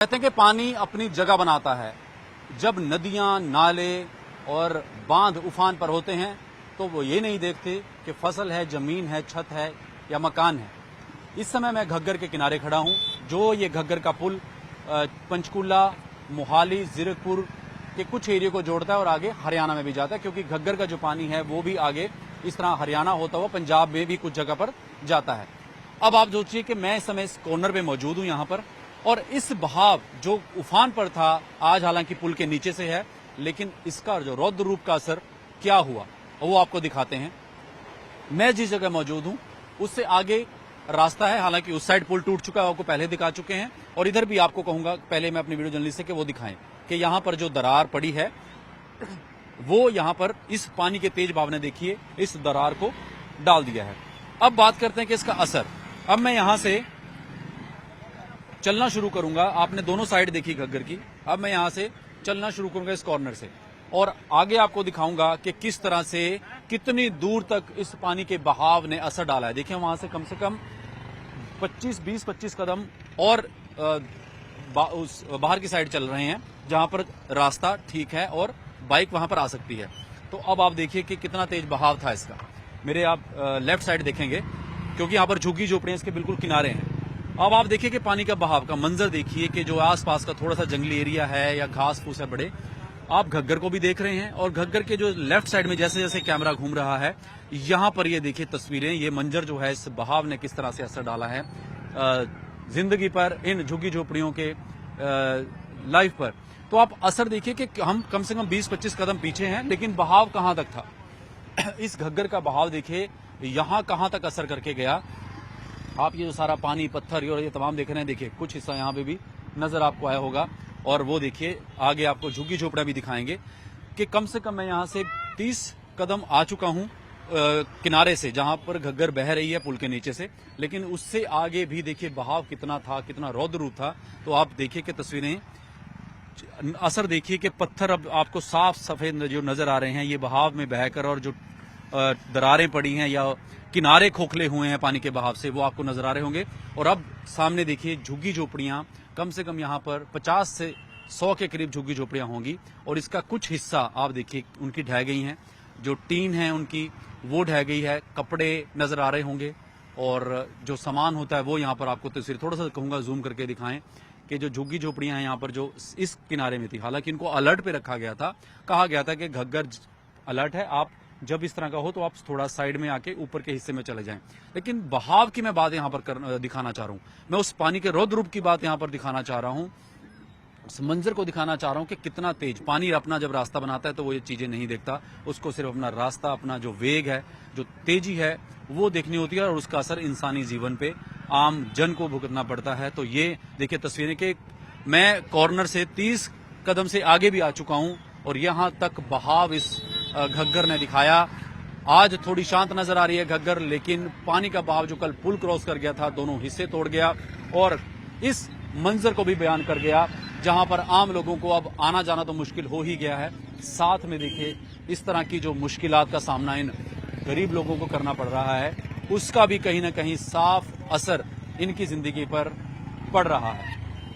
कहते हैं कि पानी अपनी जगह बनाता है। जब नदियां, नाले और बांध उफान पर होते हैं तो वो ये नहीं देखते कि फसल है, जमीन है, छत है या मकान है। इस समय मैं घग्गर के किनारे खड़ा हूं। जो ये घग्गर का पुल पंचकूला, मोहाली, जीरकपुर के कुछ एरिया को जोड़ता है और आगे हरियाणा में भी जाता है, क्योंकि घग्गर का जो पानी है वो भी आगे इस तरह हरियाणा होता हुआ पंजाब में भी कुछ जगह पर जाता है। अब आप सोचिए कि मैं इस समय इस कॉर्नर पे मौजूद हूं यहां पर, और इस बहाव जो उफान पर था आज हालांकि पुल के नीचे से है, लेकिन इसका जो रौद्र रूप का असर क्या हुआ वो आपको दिखाते हैं। मैं जिस जगह मौजूद हूं उससे आगे रास्ता है, हालांकि उस साइड पुल टूट चुका है, आपको पहले दिखा चुके हैं, और इधर भी आपको कहूंगा पहले मैं अपने वीडियो जर्नलिस्ट से कि वो दिखाएं कि यहां पर जो दरार पड़ी है वो यहां पर इस पानी के तेज बहाव ने देखिए इस दरार को डाल दिया है। अब बात करते हैं कि इसका असर। अब मैं यहां से चलना शुरू करूंगा। आपने दोनों साइड देखी घग्गर की। अब मैं यहां से चलना शुरू करूंगा इस कॉर्नर से, और आगे आपको दिखाऊंगा कि किस तरह से कितनी दूर तक इस पानी के बहाव ने असर डाला है। देखिए वहां से कम 20-25 कदम और उस बाहर की साइड चल रहे हैं जहां पर रास्ता ठीक है और बाइक वहां पर आ सकती है। तो अब आप देखिए कि कितना तेज बहाव था इसका। मेरे आप लेफ्ट साइड देखेंगे क्योंकि यहां पर झुग्गी झोपड़ियां इसके बिल्कुल किनारे हैं। अब आप देखिए कि पानी का बहाव का मंजर देखिए कि जो आसपास का थोड़ा सा जंगली एरिया है या घास फूस है बड़े, आप घग्गर को भी देख रहे हैं, और घग्गर के जो लेफ्ट साइड में जैसे जैसे कैमरा घूम रहा है यहां पर ये देखिए तस्वीरें, ये मंजर जो है इस बहाव ने किस तरह से असर डाला है जिंदगी पर, इन झुग्गी झोपड़ियों के लाइफ पर। तो आप असर देखिए कि हम कम से कम 20-25 कदम पीछे हैं, लेकिन बहाव कहां तक था। इस घग्गर का बहाव देखिए यहां कहां तक असर करके गया। आप ये जो सारा पानी, पत्थर और ये तमाम देख रहे हैं, देखिए कुछ हिस्सा यहाँ पे भी नजर आपको आया होगा, और वो देखिए आगे आपको झुग्गी झोपड़ा भी दिखाएंगे कि कम से कम मैं यहाँ से 30 कदम आ चुका हूँ किनारे से, जहां पर घग्गर बह रही है पुल के नीचे से। लेकिन उससे आगे भी देखिए बहाव कितना था, कितना रौद्र रूप था। तो आप देखिए कि तस्वीरें, असर देखिए कि पत्थर अब आपको साफ सफेद जो नजर आ रहे हैं ये बहाव में बहकर, और जो दरारें पड़ी हैं या किनारे खोखले हुए हैं पानी के बहाव से वो आपको नजर आ रहे होंगे। और अब सामने देखिए झुग्गी झोपड़ियां, कम से कम यहाँ पर 50 से 100 के करीब झुग्गी झोपड़ियां होंगी, और इसका कुछ हिस्सा आप देखिए उनकी ढह गई हैं। जो टीन है उनकी वो ढह गई है, कपड़े नजर आ रहे होंगे, और जो सामान होता है वो यहाँ पर आपको तस्वीर थोड़ा सा कहूंगा जूम करके दिखाएं कि जो झुग्गी झोपड़ियां हैं यहाँ पर जो इस किनारे में थी, हालांकि इनको अलर्ट पे रखा गया था, कहा गया था कि घग्गर अलर्ट है, आप जब इस तरह का हो तो आप थोड़ा साइड में आके ऊपर के हिस्से में चले जाएं। लेकिन बहाव की मैं बात यहाँ पर दिखाना चाह रहा हूँ, मैं उस पानी के रौद्र रूप की बात यहाँ पर दिखाना चाह रहा हूँ, उस मंजर को दिखाना चाह रहा हूँ कि कितना तेज पानी अपना जब रास्ता बनाता है तो वो ये चीजें नहीं देखता, उसको सिर्फ अपना रास्ता, अपना जो वेग है, जो तेजी है वो देखनी होती है, और उसका असर इंसानी जीवन पे आम जन को भुगतना पड़ता है। तो ये देखिए तस्वीरें कि मैं कॉर्नर से 30 कदम से आगे भी आ चुका हूँ, और यहां तक बहाव इस घग्गर ने दिखाया। आज थोड़ी शांत नजर आ रही है घग्गर, लेकिन पानी का बहाव जो कल पुल क्रॉस कर गया था दोनों हिस्से तोड़ गया, और इस मंजर को भी बयान कर गया जहां पर आम लोगों को अब आना जाना तो मुश्किल हो ही गया है। साथ में देखिए इस तरह की जो मुश्किलात का सामना इन गरीब लोगों को करना पड़ रहा है, उसका भी कहीं ना कहीं साफ असर इनकी जिंदगी पर पड़ रहा है।